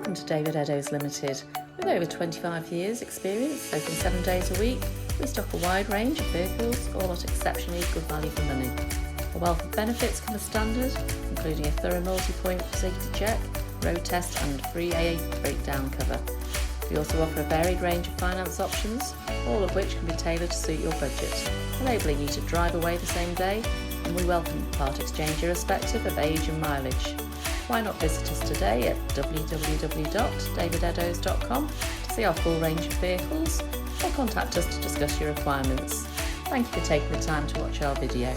Welcome to David Eddowes Limited. With over 25 years experience, open 7 days a week, we stock a wide range of vehicles, all at exceptionally good value for money. A wealth of benefits come as standard, including a thorough multi-point safety check, road test and free AA breakdown cover. We also offer a varied range of finance options, all of which can be tailored to suit your budget, enabling you to drive away the same day, and we welcome part exchange irrespective of age and mileage. Why not visit us today at www.davideddowes.com to see our full range of vehicles, or contact us to discuss your requirements. Thank you for taking the time to watch our video.